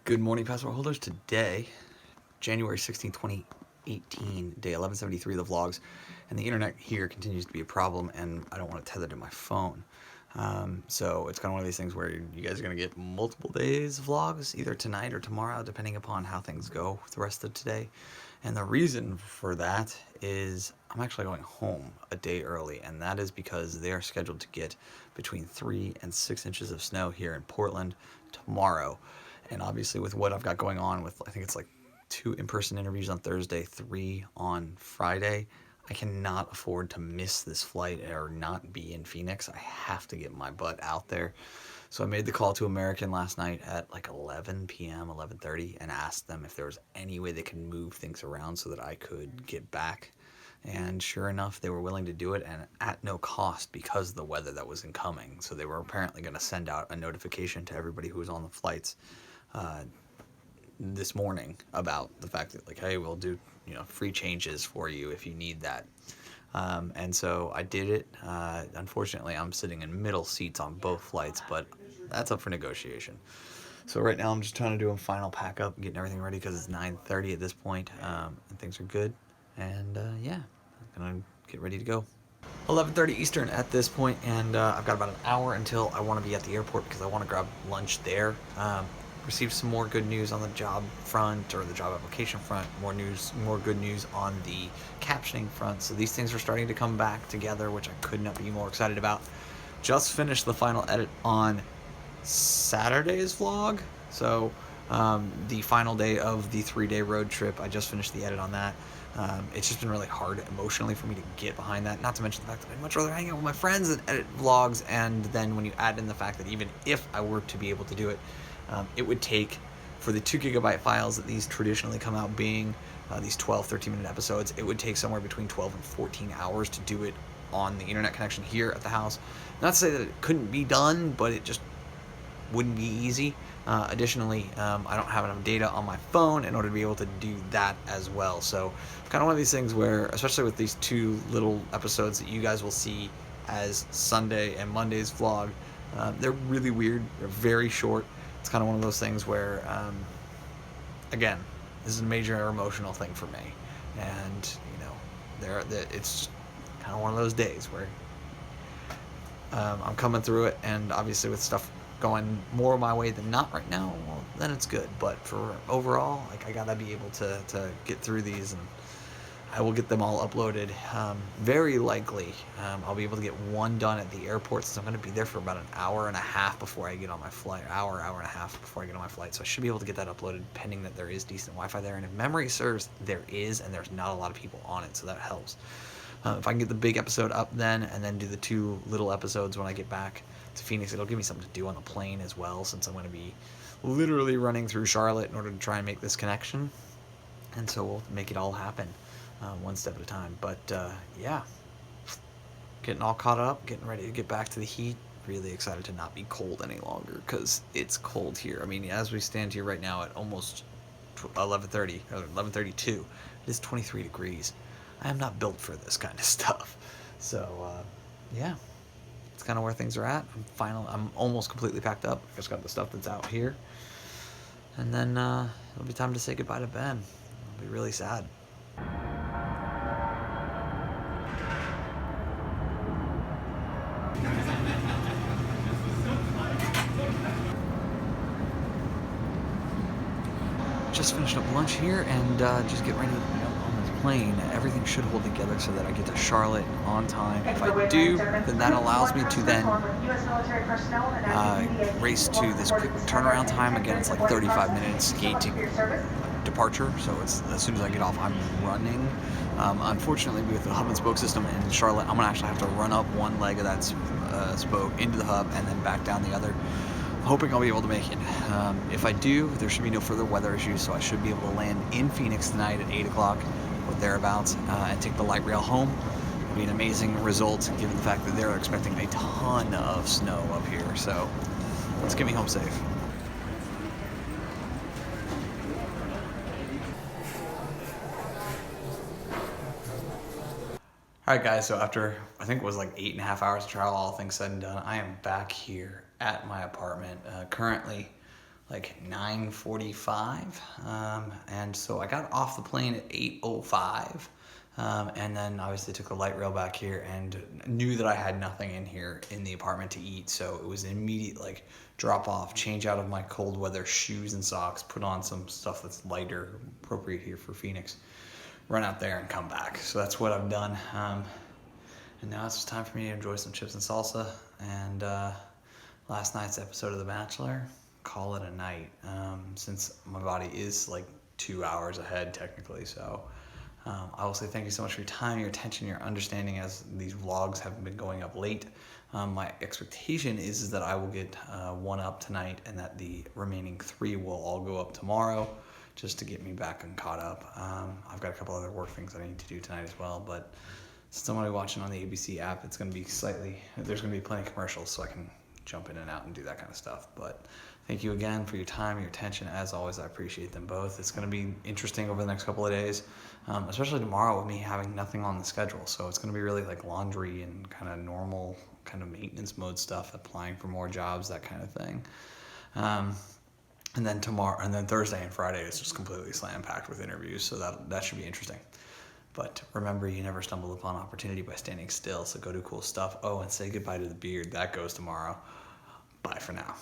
Good morning, passport holders. Today, January 16, 2018, day 1173 of the vlogs, and the internet here continues to be a problem, and I don't want to tether to my phone. So it's kind of one of these things where you guys are going to get multiple days of vlogs, either tonight or tomorrow, depending upon how things go the rest of today. And the reason for that is I'm actually going home a day early, and that is because they are scheduled to get between 3 and 6 inches of snow here in Portland tomorrow. And obviously with what I've got going on with, I think it's like 2 in-person interviews on Thursday, 3 on Friday, I cannot afford to miss this flight or not be in Phoenix. I have to get my butt out there. So I made the call to American last night at like 11 p.m., 11:30, and asked them if there was any way they could move things around so that I could get back. And sure enough, they were willing to do it, and at no cost because of the weather that was incoming. So they were apparently going to send out a notification to everybody who was on the flights this morning about the fact that, like, hey, we'll do, free changes for you if you need that. And so I did it. Unfortunately, I'm sitting in middle seats on both flights, but that's up for negotiation. So right now I'm just trying to do a final pack up and getting everything ready because it's 9:30 at this point, and things are good. And yeah, I'm gonna get ready to go. 11:30 Eastern at this point, and I've got about an hour until I want to be at the airport because I want to grab lunch there. Received some more good news on the job front, or the job application front. More good news on the captioning front. So these things are starting to come back together, which I could not be more excited about. Just finished the final edit on Saturday's vlog. So the final day of the 3-day road trip, I just finished the edit on that. It's just been really hard emotionally for me to get behind that, not to mention the fact that I'd much rather hang out with my friends than edit vlogs. And then when you add in the fact that even if I were to be able to do it, it would take, for the 2 gigabyte files that these traditionally come out being, these 12, 13-minute episodes, it would take somewhere between 12 and 14 hours to do it on the internet connection here at the house. Not to say that it couldn't be done, but it just wouldn't be easy. Additionally, I don't have enough data on my phone in order to be able to do that as well. So kind of one of these things where, especially with these 2 little episodes that you guys will see as Sunday and Monday's vlog, they're really weird. They're very short. It's kind of one of those things where, again, this is a major emotional thing for me. And, it's just kind of one of those days where I'm coming through it, and obviously with stuff going more my way than not right now, well, then it's good. But for overall, like, I gotta be able to get through these, and I will get them all uploaded. Very likely, I'll be able to get one done at the airport, since I'm going to be there for about an hour and a half before I get on my flight. Hour and a half before I get on my flight. So I should be able to get that uploaded, pending that there is decent Wi-Fi there. And if memory serves, there is, and there's not a lot of people on it, so that helps. If I can get the big episode up then, and then do the 2 little episodes when I get back to Phoenix, it'll give me something to do on the plane as well, since I'm going to be literally running through Charlotte in order to try and make this connection. And so we'll make it all happen. One step at a time. But yeah, getting all caught up, getting ready to get back to the heat. Really excited to not be cold any longer, because it's cold here. I mean, as we stand here right now at almost 11:30 or 11:32, it is 23 degrees. I am not built for this kind of stuff. So yeah, it's kind of where things are at. I'm almost completely packed up. I just got the stuff that's out here, and then it'll be time to say goodbye to Ben. It'll be really sad. Just finished up lunch here, and just get ready on this plane. Everything should hold together so that I get to Charlotte on time. If I do, then that allows me to then race to this quick turnaround time. Again, it's like 35 minutes gate to departure, so it's as soon as I get off, I'm running. Unfortunately, with the hub and spoke system in Charlotte, I'm gonna actually have to run up one leg of that spoke into the hub and then back down the other. Hoping I'll be able to make it. If I do, there should be no further weather issues, so I should be able to land in Phoenix tonight at 8 o'clock or thereabouts, and take the light rail home. It'll be an amazing result, given the fact that they're expecting a ton of snow up here. So let's get me home safe. Alright guys, so after, I think it was like 8.5 hours of travel, all things said and done, I am back here at my apartment. Currently like 9:45, and so I got off the plane at 8:05, and then obviously took the light rail back here and knew that I had nothing in here in the apartment to eat, so it was an immediate like drop off, change out of my cold weather shoes and socks, put on some stuff that's lighter, appropriate here for Phoenix, run out there and come back. So that's what I've done, and now it's just time for me to enjoy some chips and salsa and last night's episode of The Bachelor, call it a night, since my body is like 2 hours ahead technically. So I will say thank you so much for your time, your attention, your understanding as these vlogs have been going up late. My expectation is that I will get one up tonight and that the remaining 3 will all go up tomorrow just to get me back and caught up. I've got a couple other work things I need to do tonight as well, but since I'm going to be watching on the ABC app, it's going to be there's going to be plenty of commercials so I can jump in and out and do that kind of stuff. But thank you again for your time, your attention. As always, I appreciate them both. It's going to be interesting over the next couple of days, especially tomorrow with me having nothing on the schedule. So it's going to be really like laundry and kind of normal kind of maintenance mode stuff, applying for more jobs, that kind of thing. And then Thursday and Friday is just completely slam packed with interviews. So that should be interesting. But remember, you never stumble upon opportunity by standing still, so go do cool stuff. Oh, and say goodbye to the beard. That goes tomorrow. Bye for now.